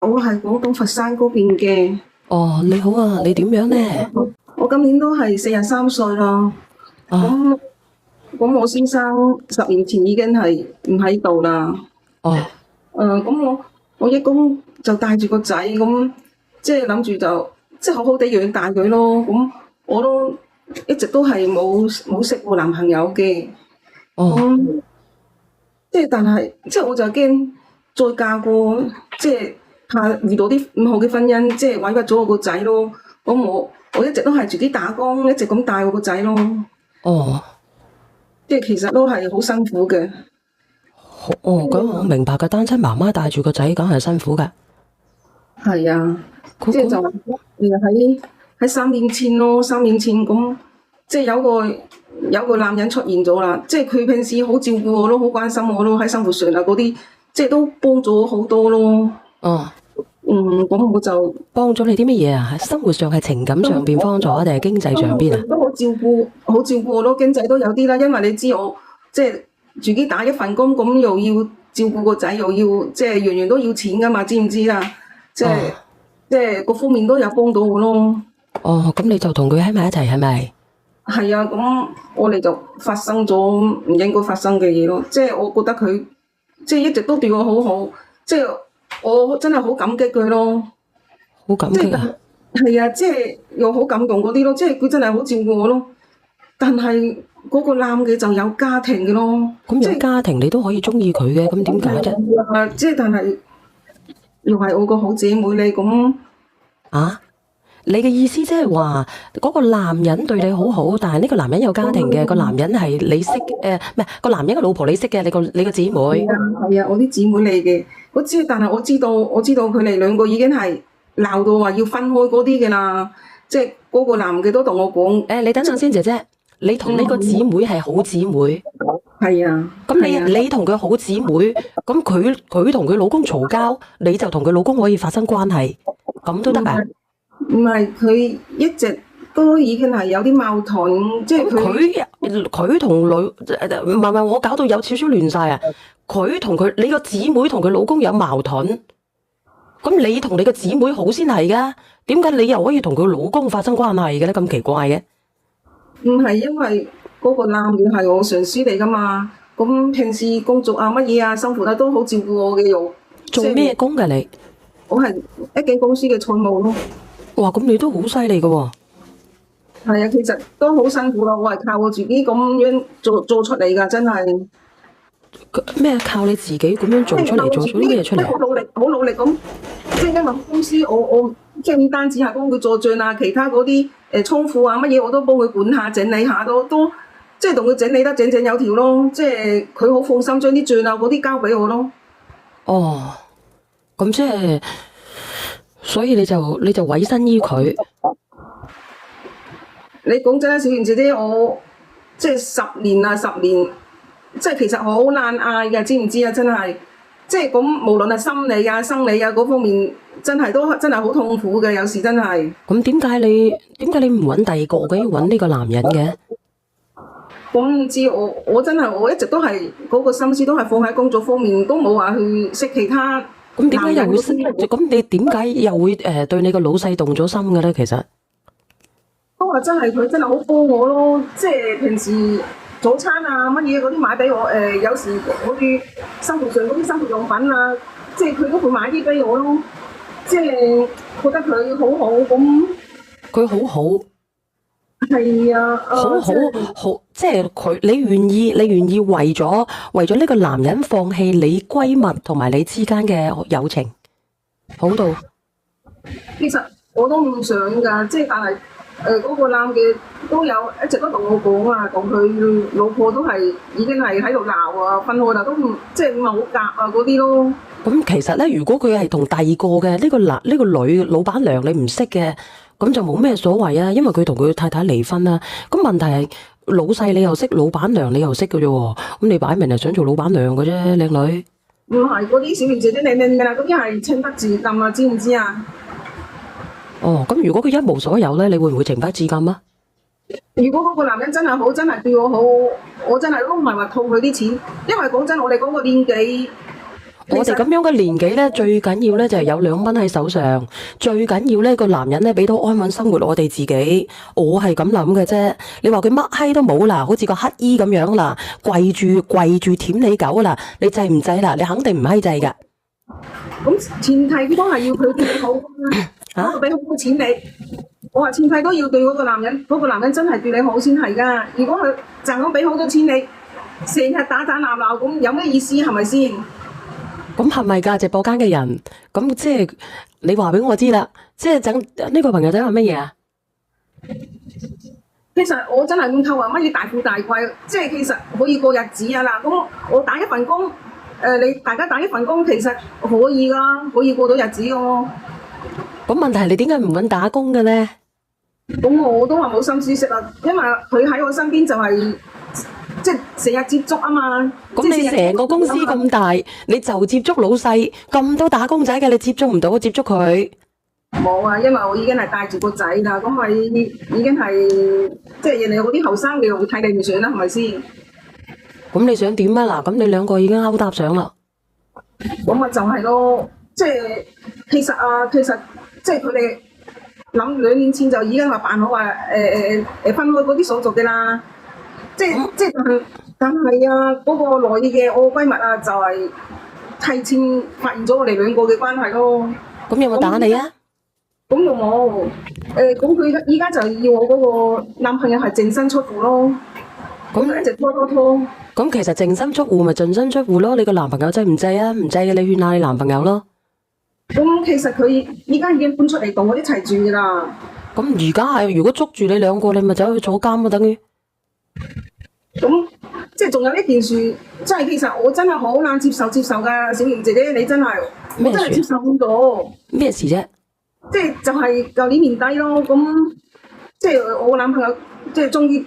我係廣東佛山嗰邊嘅。哦，你好啊，你點樣呢？我今年都係43歲啦。啊，咁我先生10年前已經係唔喺度啦。哦，咁我一公就帶住個仔咁，即係諗住就即係好好地養大佢咯。咁我都一直都係冇識過男朋友嘅。哦，咁即係但係即係我就驚再嫁過，即係怕遇到啲唔好嘅婚姻，即係委屈咗我個仔咯。咁我一直都係自己打工，一直咁帶我個仔咯。哦，即係其實都係好辛苦嘅。哦，咁我明白噶，單親媽媽帶住個仔，梗係辛苦噶。係啊，佢即係就喺3年前咯，3年前咁，即係有個男人出現咗啦。即係佢平時好照顧我咯，好關心我咯，喺生活上啊嗰啲，即係都幫咗好多咯。哦，咁我就幫咗你啲乜嘢啊？喺生活上係情感上邊幫助啊，定係經濟上邊啊？都好照顧我咯，經濟都有啲啦。因為你知我即係自己打一份工，咁又要照顧個仔，又要即係樣樣都要錢噶嘛，知唔知啊？即係、哦，即係各方面都有幫到我咯。哦，咁你就同佢喺埋一齊係咪？係啊，咁我哋就發生咗唔應該發生嘅嘢咯。即係我覺得佢即係一直都對我好好，即係我真係好感激佢咯。好感即係激啊！係啊，即係又好感動嗰啲咯。即係佢真係好照顧我咯。但係嗰個男嘅就有家庭嘅咯。咁有家庭你都可以中意佢嘅，咁點解啫？即係但係又係我個好姐妹嚟咁。啊？你嘅意思即係話嗰個男人對你好好，但係呢個男人有家庭嘅，個男人係你識唔係個男人嘅老婆你識嘅，你個姊妹。係啊，我啲姊妹嚟嘅。但係我知道佢哋兩個已經係鬧到話要分開嗰啲嘅啦。即係嗰個男嘅都同我講。你等陣先，姐姐，你同呢個姊妹係好姊妹。係啊。咁你同佢好姊妹，咁佢同佢老公嘈交，你就同佢老公可以發生關係，咁都得啊？唔係，佢一直都已經係有啲矛盾，即係佢同唔係，我搞到有少少亂晒啊！你個姊妹同佢老公有矛盾，咁你同你個姊妹好先係噶，點解你又可以同佢老公發生關係嘅咧？咁奇怪嘅？唔係因為嗰個男嘅係我上司嚟噶嘛，咁平時工作啊乜嘢啊生活啊都好照顧我嘅又。做咩工㗎你？我係一間公司嘅財務咯。哇，咁你都好犀利㗎喎！係啊，其實都好辛苦咯，我係靠我自己咁樣做出嚟㗎，真係。咩靠你自己咁樣做出嚟，做咗啲咩出嚟？好努力咁，即係因為公司我即係唔單止係幫佢做帳啊，其他嗰啲倉庫啊乜嘢我都幫佢管下整理下都即係同佢整理得井井有條咯，即係佢好放心將啲帳啊嗰啲交俾我咯。哦，咁即係，所以你就委身於佢。你講真啦，小賢姐姐，我即係10年啊，10年，即係其實好難捱㗎，知唔知啊？真係，即係咁，無論係心理啊、生理啊嗰方面，真係好痛苦嘅，有時真係。咁點解你唔揾第二個嘅，要揾呢個男人嘅？我唔知，我真係我一直都係嗰個心思都係放喺工作方面，都冇話去識其他。咁點解又會識？咁你點解又會對你個老細動咗心嘅咧？其實都話真係佢真係好幫我咯，即係平時早餐啊乜嘢嗰啲買俾我，有時嗰啲生活上嗰啲生活用品啊，即係佢都會買啲俾我咯，即係覺得佢好好咁。佢好好，係啊，好，即係你願意為咗呢個男人放棄你閨蜜同埋你之間嘅友情，好到。其實我都唔想㗎，即係但係嗰個男嘅都有一直都同我講啊，同佢老婆都係已經係喺度鬧啊，分開啦，都唔即係唔係好夾啊嗰啲咯。咁其實咧，如果佢係同第二個嘅呢個女老闆娘你唔識嘅，咁就冇咩所謂啊，因為佢同佢太太離婚啦。咁問題係老細你又識，老闆娘你又識嘅啫喎，咁你擺明係想做老闆娘嘅啫，靚女。唔係嗰啲小面姐姐靚靚㗎啦，嗰啲係情不自禁啊，知唔知啊？哦，咁如果佢一無所有咧，你會唔會情不自禁啊？如果嗰個男人真係好，真係對我好，我真係都唔係話套佢啲錢，因為講真，我哋嗰個年紀，我哋咁樣嘅年紀咧，最緊要咧就係有2蚊喺手上，最緊要咧個男人咧俾到安穩生活我哋自己。我係咁諗嘅啫。你話佢乜閪都冇啦，好似個乞衣咁樣啦，跪住舔你狗啦，你制唔制啦？你肯定唔閪制噶。咁前提都係要佢對你好㗎嘛，俾好多錢你。我話前提都要對嗰個男人，嗰個男人真係對你好先係㗎。如果佢就咁俾好多錢你，成日打打鬧鬧咁，有咩意思係咪先？咁係咪㗎？直播間嘅人，咁即係你話俾我知啦。即係整呢個朋友仔係乜嘢啊？其實我真係唔求話乜嘢大富大貴，即係其實可以過日子啊啦。咁我打一份工，你大家打一份工，其實可以㗎，可以過到日子咯。咁問題係你點解唔揾打工嘅咧？咁我都話冇心思食啦，因為佢喺我身邊就係即係成日接觸啊嘛。咁你成個公司咁大，你就接觸老細咁多打工仔嘅，你接觸唔到，接觸佢？冇啊，因為我已經係帶住個仔啦，咁咪已經係即係人哋嗰啲後生嘅會睇你唔上啦，係咪先？咁你想點啊？嗱，咁你2個已經勾搭上啦。咁咪就係咯，即係其實即係佢哋諗2年前就已經話辦好話分開嗰啲手續嘅啦，即係但係啊嗰個內嘅我閨蜜啊就係提前發現咗我哋2個嘅關係咯。咁有冇打你啊？咁又冇，咁佢依家就要我嗰個男朋友係淨身出戶咯，咁一直拖。咁其實淨身出戶咪淨身出戶咯？你個男朋友制唔制啊？唔制嘅，你勸下你男朋友咯。咁其實佢依家已經搬出嚟同我一齊住噶啦。咁而家係如果捉住你2個，你咪走去坐監咯，等於。咁即係仲有一件事，即係其實我真係好難接受噶，小瑩姐姐你真係，我真係接受唔到。咩事啫？即係就係舊年年底咯，咁即係我男朋友即係終於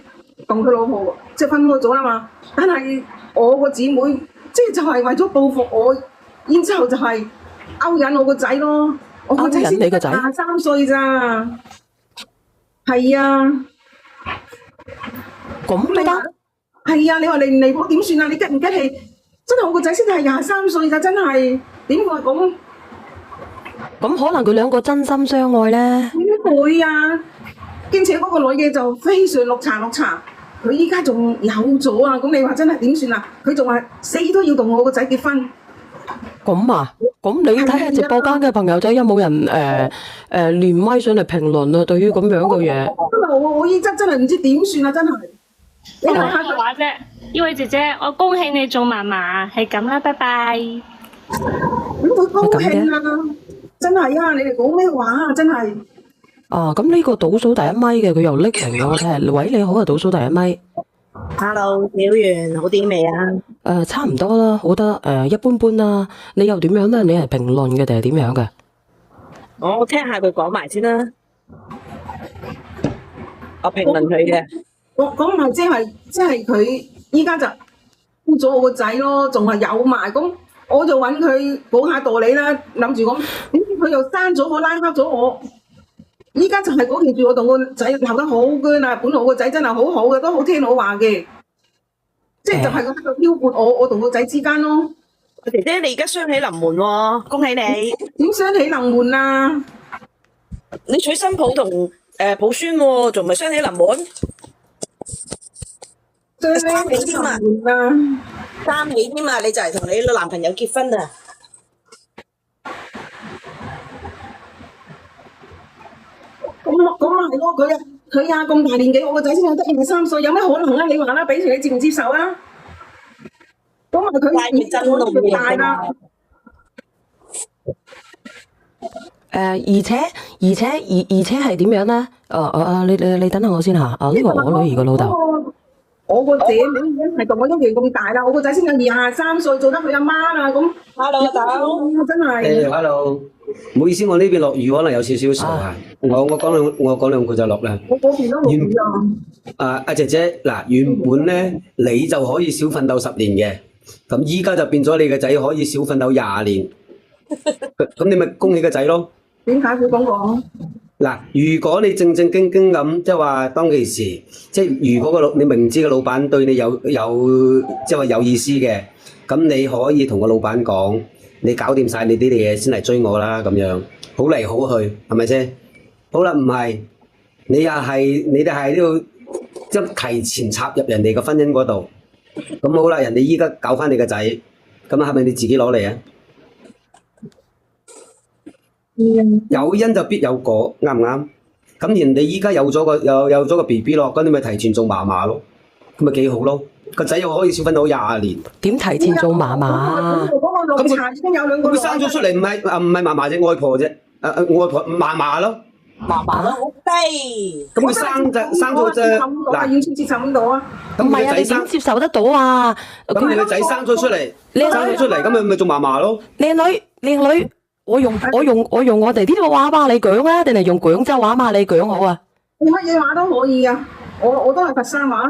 同佢老婆即係分開咗啦嘛。但係我個姊妹即係就係為咗報復我，然之後就係勾引我個仔咯。我個仔先23歲咋，係啊。咁都得？係啊，你話離唔離譜點算啊？你激唔激氣？真係我個仔先至係23歲咋，真係點會咁？咁可能佢2個真心相愛咧？點會啊？兼且嗰個女嘅就非常綠茶，佢依家仲有咗啊！咁你話真係點算啊？佢仲話死都要同我個仔結婚。咁啊？咁你睇下直播間嘅朋友仔有冇人連麥上嚟評論啊？對於咁樣嘅嘢，我依家真係唔知點算啊！真係。你睇下嘅話啫，呢位姐姐，我恭喜你做嫲嫲，係咁啦，拜拜。咁會高興啊！真係啊！你哋講咩話啊？真係。咁呢個倒數第1咪嘅，佢又匿名咗，我睇下。喂，你好啊，倒數第1咪。Hello，表員好啲未啊？差唔多啦，好得一般般啦。你又點樣咧？你係評論嘅定係點樣嘅？我聽下佢講埋先啦。我評論佢嘅。我講埋即係佢依家就沽咗我個仔咯，仲係有埋咁。我就揾佢補下道理啦，諗住咁，點知佢又刪咗我，拉黑咗我。依家就係嗰件事，我同個仔鬧得好嘅啦。本來我個仔真係好好嘅，都好聽我話嘅，即係就係佢喺度挑撥我同個仔之間咯。姐姐，你而家雙喜臨門喎，恭喜你！點雙喜臨門啊？你娶新抱同抱孫喎，仲唔係雙喜臨門？雙喜臨門啊！3喜添啊！你就嚟同你男朋友結婚啦！咁係咯，佢啊咁大年紀，我個仔先得23歲，有咩可能啊？你話啦，比住你接唔接受啊？咁啊，佢年紀我都大啦。而且係點樣咧？你等下我先嚇。呢個我女兒個老豆。我個姐妹已經係同我一樣咁大啦，我個仔先有23歲，做得佢阿媽啦咁。Hello，大佬，真係。Hello，唔好意思，我呢邊落雨，可能有少少嘈啊。我講兩句就落啦。我嗰邊都落雨啊。阿姐姐，嗱，原本咧你就可以少奮鬥10年嘅，咁依家就變咗你個仔可以少奮鬥20年。咁你咪恭喜個仔咯。點解佢咁講？嗱，如果你正正經經咁，即係話當其時，即係如果你明知個老闆對你有即係話有意思嘅，咁你可以同個老闆講，你搞掂晒你啲嘢先嚟追我啦，咁樣好嚟好去，係咪先？好啦，唔係你哋係呢度即係提前插入人哋嘅婚姻嗰度，咁好啦，人哋依家搞翻你個仔，咁係咪你自己攞嚟啊？有因就必有果，啱唔啱？咁人哋依家有咗個 BB 咯，咁你咪提前做嫲嫲咯，咁咪幾好咯？個仔又可以少分到20年。點提前做嫲嫲？嗰個綠茶已經有兩個女。佢生咗出嚟唔係嫲嫲啫，外婆啫，外婆嫲嫲咯。嫲嫲咯，好低。咁佢生咗啫，嗱，完全接受唔到啊！唔係啊，你點接受得到啊？咁你個仔生咗出嚟，咁咪做嫲嫲咯？靚女，我用我哋呢個話罵你講啊，定係用廣州話罵你講好啊？乜嘢話都可以啊！我都係佛山話。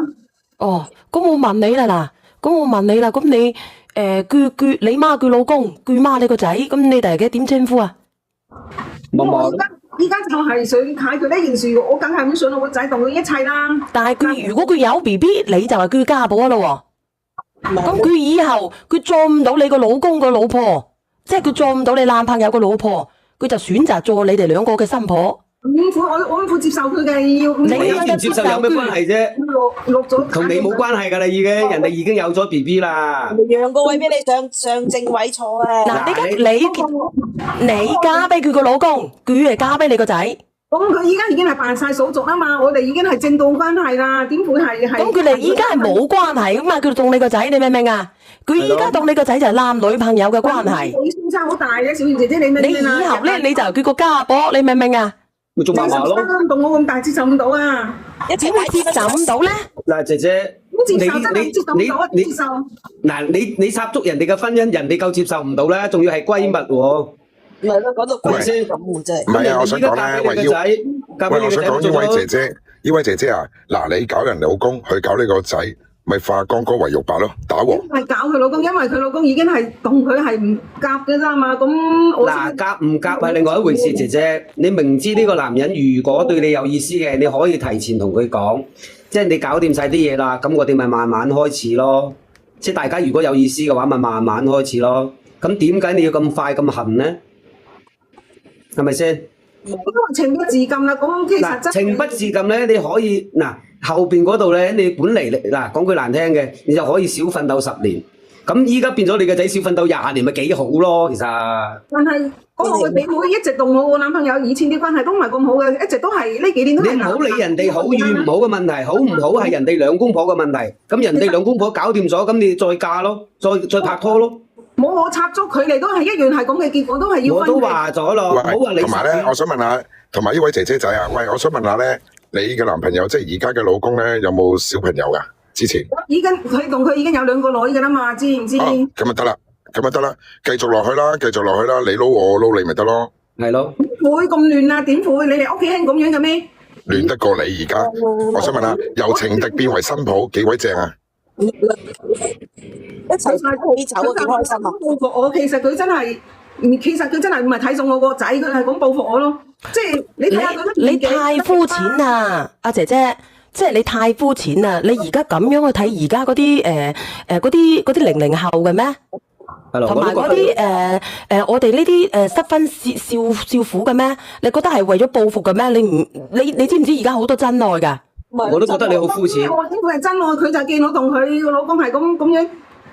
哦，咁我問你啦，咁你叫你媽叫老公，叫媽你個仔，咁你哋嘅點稱呼啊？嫲嫲。依家就係想解決呢件事，我梗係唔想我個仔同佢一齊啦。但係如果佢有 BB，你就係叫家寶咯喎。咁佢以後佢做唔到你個老公個老婆，即係佢做唔到你男朋友個老婆，佢就選擇做你哋兩個嘅新婆。我唔會接受佢嘅，你接唔接受有咩關係啫？落咗同你冇關係㗎啦，已經人哋已經有咗 BB 啦。讓個位俾你上正位坐啊！嗱，你嫁俾佢個老公，佢係嫁俾你個仔。咁佢依家已經係辦晒手續啦嘛，我哋已經係正當關係啦，點會係？咁佢哋依家係冇關係噶嘛？佢當你個仔，你明唔明啊？佢依家當你個仔就係男女朋友嘅關係。你相差好大嘅，小燕姐姐，你明唔明啊？你以後咧，你就叫個家婆，你明唔明啊？咪做嫲嫲咯。到我咁大接受唔到啊！點會接受唔到咧？嗱，姐姐，接受真係接受唔到啊！接受。嗱，你插足人哋嘅婚姻，人哋夠接受唔到啦，仲要係閨蜜喎。唔係咯，講到係咪先？咁啫。唔係啊，我想講咧，我想講呢位姐姐啊，嗱，你搞人老公，去搞呢個仔，咪化干戈為玉帛咯，打和。係搞佢老公，因為佢老公已經係同佢係唔夾嘅啦嘛。咁我嗱，夾唔夾係另外一回事，姐姐。你明知呢個男人如果對你有意思嘅，你可以提前同佢講，即係你搞掂晒啲嘢啦，咁我哋咪慢慢開始咯。即係大家如果有意思嘅話，咪慢慢開始咯。咁點解你要咁快咁恨呢？係咪先？因為情不自禁啦，咁其實情不自禁咧，你可以後邊嗰度咧，你本嚟講句難聽嘅，你就可以少奮鬥10年。咁依家變咗你個仔少奮鬥20年，咪幾好咯？其實。但係我個妹妹一直同我個男朋友以前啲關係都唔係咁好嘅，一直都係呢幾年都係。你唔好理人哋好與唔好嘅問題，好唔好係人哋兩公婆嘅問題。咁人哋兩公婆搞掂咗，咁你再嫁咯，再拍拖咯。冇我插足佢哋都係一樣係咁嘅結果，都係要分嘅。我都話咗咯，唔好話你。同埋咧，我想問下，同埋呢位姐姐仔啊，喂，我想問下咧，你嘅男朋友即係而家嘅老公咧，有冇小朋友噶？之前佢同佢已經有2個女噶啦嘛，知唔知？咁咪得啦，繼續落去啦，你撈我撈你咪得咯。係咯。點會咁亂啊？點會？你哋屋企興咁樣嘅咩？亂得過你而家？我想問下，由情敵變為新抱，幾鬼正啊！一齊起走幾開心啊！報復我，其實佢真係唔係睇中我個仔，佢係咁報復我咯。即係你睇下佢你太膚淺啦，阿姐姐，即係你太膚淺啦！你而家咁樣去睇而家嗰啲嗰啲00後嘅咩？同埋嗰啲我哋呢啲失婚少婦嘅咩？你覺得係為咗報復嘅咩？你知唔知而家好多真愛㗎？我都覺得你好膚淺。我知佢係真愛，佢就見我同佢個老公係咁樣，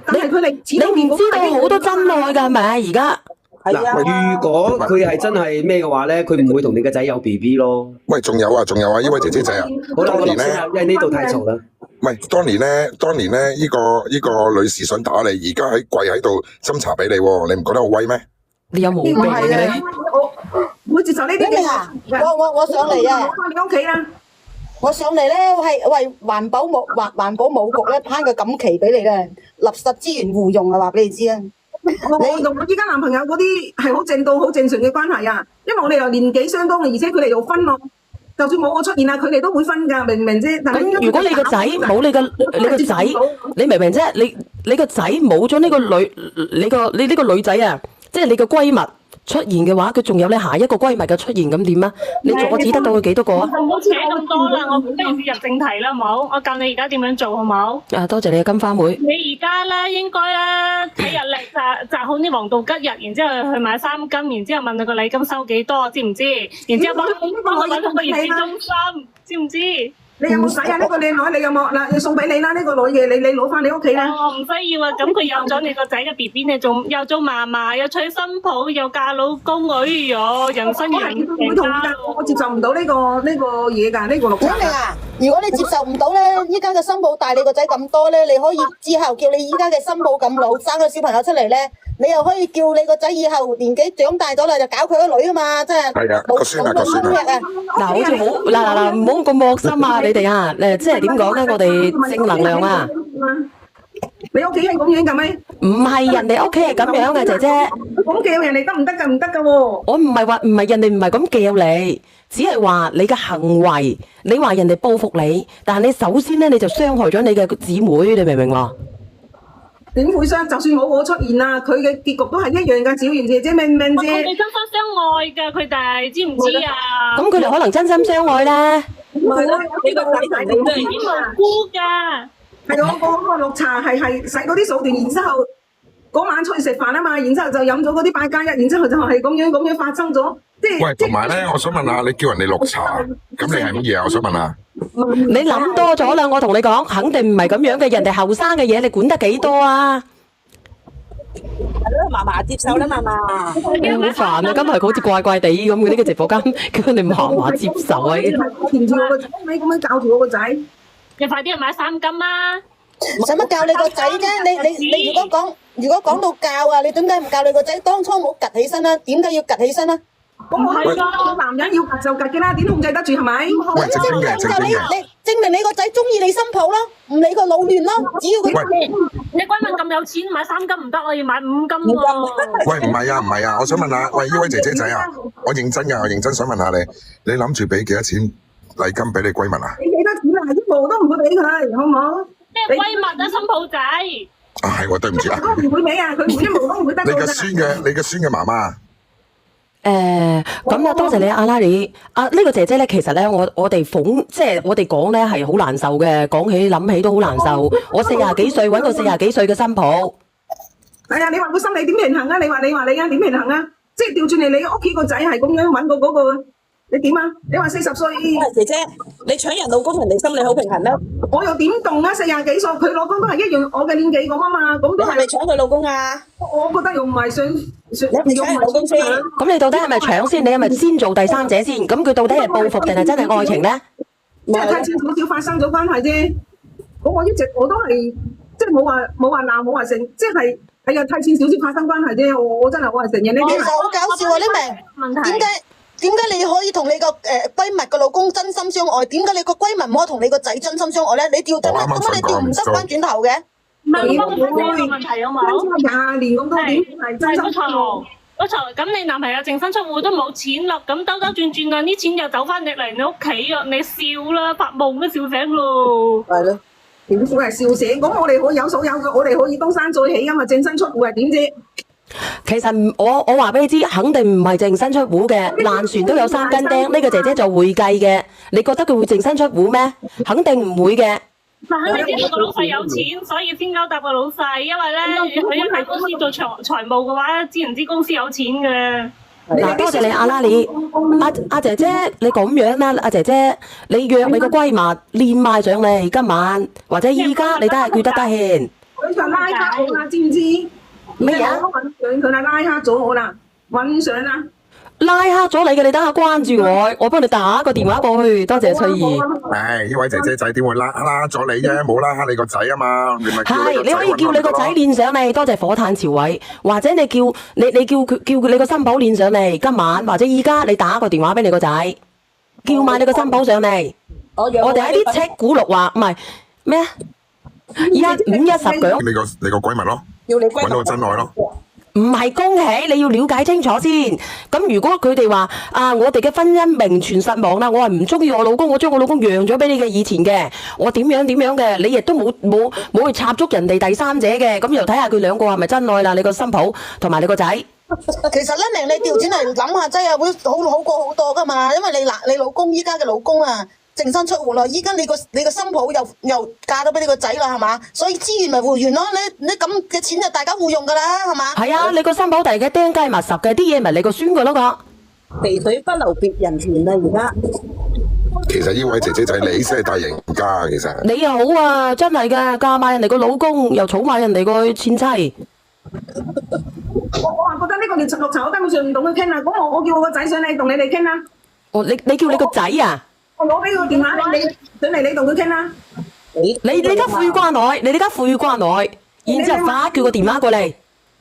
但係佢哋你唔知道好多真愛㗎係咪？而家嗱，如果佢係真係咩嘅話咧，佢唔會同你個仔有 BB 咯。喂，仲有啊，呢位姐姐仔啊，好啦，當年咧，因為呢度太嘈啦。唔係，當年咧，呢個女士想打你，而家喺跪喺度斟茶俾你喎，你唔覺得好威咩？你有冇病嘅？我會接受呢啲嘅。我上嚟啊！我翻你屋企啦。我上嚟咧，係為環保務局咧頒個錦旗俾你咧，垃圾資源互用啊，話俾你知啊！我同我依家男朋友嗰啲係好正道、好正常嘅關係啊，因為我哋又年紀相當嘅，而且佢哋又分咯。就算冇我出現啊，佢哋都會分㗎，明唔明啫？咁如果你個仔冇你個仔，你明唔明啫？你個仔冇咗呢個女，你呢個女仔啊，即係你個閨蜜出現嘅話，佢仲有你下一個閨蜜嘅出現，咁點啊？你阻止得到佢幾多個啊？唔好扯咁多啦，我不如入正題啦，好冇？我教你而家點樣做，好冇？啊，多謝你嘅金花妹。你而家咧應該咧睇日曆擇好啲黃道吉日，然之後去買3金，然之後問佢個禮金收幾多，知唔知？然之後幫佢揾到個月子中心，知唔知？你有冇使啊？呢個靚女你有冇嗱？要送俾你啦，呢個女嘅你攞翻你屋企啦。我唔需要啊，咁佢有咗你個仔嘅 BB， 你仲又做嫲嫲，又娶新抱，又嫁老公，哎呀，人生我係會同意㗎，我接受唔到呢個嘢㗎，呢個綠茶。小明啊，如果你接受唔到咧，依家嘅新抱大你個仔咁多咧，你可以之後叫你依家嘅新抱咁老，生個小朋友出嚟咧，你又可以叫你個仔以後年紀長大咗啦，就搞佢個女啊嘛，真係係啊，個孫啊，個孫啊。嗱，好似好嗱，唔好咁惡心啊！你哋啊，即係點講咧？我哋正能量啊！你屋企係咁樣㗎咩？唔係人哋屋企係咁樣嘅，姐姐。咁叫人哋得唔得㗎？唔得㗎喎。我唔係人哋唔係咁叫你，只係話你嘅行為。你話人哋報復你，但係你首先咧你就傷害咗你嘅姊妹，你明唔明喎？點會傷？就算冇我出現啊，佢嘅結局都係一樣㗎。小圓姐姐明唔明佢哋啫？真心相愛㗎，佢哋知唔知啊？咁佢哋可能真心相愛咧。唔係咯，呢個仔係點啲無辜㗎。係我個綠茶係使嗰啲數段，然之後嗰晚出去食飯啊嘛，然之後就飲咗嗰啲8+1，然之後就係咁樣發生咗，即係喂，同埋咧，我想問下，你叫人哋綠茶，咁你係乜嘢啊？我想問下。你諗多咗啦，我同你講，肯定唔係咁樣嘅。人哋後生嘅嘢，你管得幾多啊？係咯，嫲嫲接受啦，嫲嫲。好煩啊！今日好似怪怪地咁嘅呢個直播間，叫佢哋嫲嫲接受啊！填住我個仔，咪咁樣教住我個仔。你快啲去買3金啊！使乜教你個仔啫？你如果講到教啊，你點解唔教你個仔？當初冇趌起身啊？點解要趌起身啊？咁我係個男人要趌就趌嘅啦，點控制得住係咪？喂，正經嘅，正經嘅。你證明你個仔中意你新抱咯，唔理佢老亂咯，只要佢你閨蜜咁有錢買3金唔得，我要買5金喎。喂，唔係啊，我想問下，喂，呢位姐姐仔啊，我認真㗎，我認真想問下你，你諗住俾幾多錢禮金俾你閨蜜啊？你幾多錢啊？一毛都唔會俾佢，好唔好？咩閨蜜啊，新抱仔？啊，係喎，對唔住啊。都唔會俾啊，佢每一毛都唔會得到㗎。你嘅孫嘅媽媽。咁啊，多謝你阿拉里。呢個姐姐咧，其實咧，我哋即係我哋講咧係好難受嘅，講起諗起都好難受。我40幾歲揾個40幾歲嘅新抱。係啊，你話個心理點平衡啊？你話你啊，點平衡啊？即係調轉嚟，你屋企個仔係咁樣揾個嗰個，你點啊？你話40歲，喂，姐姐，你搶人老公，人哋心理好平衡咩？我又點動啊？40幾歲，佢老公都係一樣我嘅年紀咁啊嘛，咁都係你係咪搶佢老公啊？我覺得又唔係想，你搶人老公先？咁你到底係咪搶先？你係咪先做第三者先？咁佢到底係報復定係真係愛情咧？即係太少少發生咗關係啫。咁我一直我都係即係冇話鬧冇話成，即係啊太少少發生關係啫。我真係我係承認呢啲。其實好搞笑啊！你明點解你可以同你個閨蜜個老公真心相愛？點解你個閨蜜唔可以同你個仔真心相愛咧？你調得咧，咁你調唔得翻轉頭嘅？唔係我幫你解決個問題好冇？ 20年咁多點係真心相愛？我錯，咁你男朋友淨身出戶都冇錢咯，咁兜兜轉轉啊，啲錢又走翻嚟你屋企啊，你笑啦，發夢都笑醒咯。係咯，點會係笑醒？咁我哋可以有數有腳，我哋可以東山再起噶嘛？淨身出戶係點啫？其實我話俾你知，肯定唔係淨身出戶嘅，爛船都有3斤釘。呢個姐姐做會計嘅，你覺得佢會淨身出戶咩？肯定唔會嘅。但係你知道個老細有錢，所以先勾搭個老細，因為咧佢一間公司做財務嘅話，知唔知公司有錢嘅？嗱，多謝你阿拉里，阿姐姐，你咁樣啦，阿姐姐，你約你個閨蜜練埋上嚟，今晚或者依家你都係叫得閒。佢就拉黑我啦，知唔知？咩啊？佢係拉黑咗我啦，揾上啦。拉黑咗你嘅，你等下關注我幫你打個電話過去。多謝翠兒。唉，呢位姐姐仔點會拉咗你啫？冇拉黑你個仔啊嘛，你咪係，你可以叫你個仔練上嚟。多謝火炭朝偉，或者你叫你個新抱練上嚟。今晚或者依家你打個電話俾你個仔，叫埋你個新抱上嚟。我哋喺啲赤古綠話唔係咩啊？1510講。你個閨蜜咯，揾到個真愛咯。唔係恭喜，你要了解清楚先。咁如果佢哋話我哋嘅婚姻名存實亡啦，我係唔中意我老公，我將我老公讓咗俾你嘅以前嘅，我點樣嘅，你亦都冇去插足人哋第三者嘅，咁又睇下佢兩個係咪真愛啦？你個新抱同埋你個仔，其實咧，你調轉嚟諗下，真係會好過好多噶嘛。因為你老公依家嘅老公啊，淨身出戶啦，依家你個新抱又嫁咗俾你個仔啦，係嘛？所以資源咪互換咯。你咁嘅錢就大家互用噶啦，係嘛？係啊，你個新抱第嘅釘雞密實嘅，啲嘢咪你個孫噶咯個。肥水不流別人田啊！而家其實呢位姐姐仔你先係大贏家，其實。你又好啊，真係㗎，嫁埋人哋個老公，又儲埋人哋個前妻。我話覺得呢個綠茶我根本上唔同佢傾啦，咁我叫我個仔上嚟同你哋傾啦。哦，你叫你個仔啊？我攞俾佢電話你上嚟你同佢傾啦。你而家悔關來，你而家悔關來，然之後快叫個電話過嚟。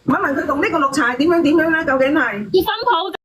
問問佢同呢個綠茶點樣啦，究竟係？結婚鋪。